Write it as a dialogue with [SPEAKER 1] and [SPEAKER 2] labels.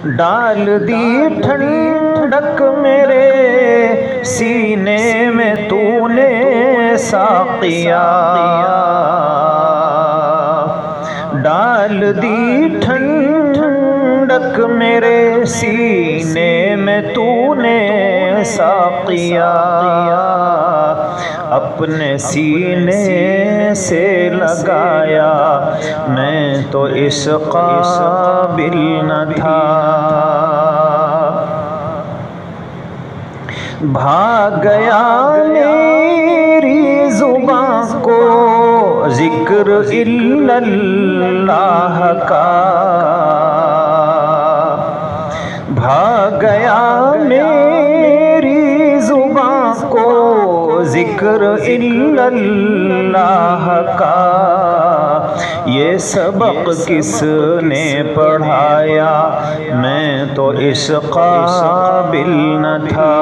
[SPEAKER 1] ڈال دی ٹھنڈک میرے سینے میں تو نے ساقیا، ڈال دی ٹھنڈک میرے سینے میں تو نے ساقیا، اپنے سینے سے لگایا میں تو اس قابل نہ تھا، بھاگ گیا میری زباں کو ذکر الا اللہ کا، بھاگ گیا میری زباں کو ذکر الا اللہ کا، یہ سبق کس نے پڑھایا میں تو اس قابل نہ تھا۔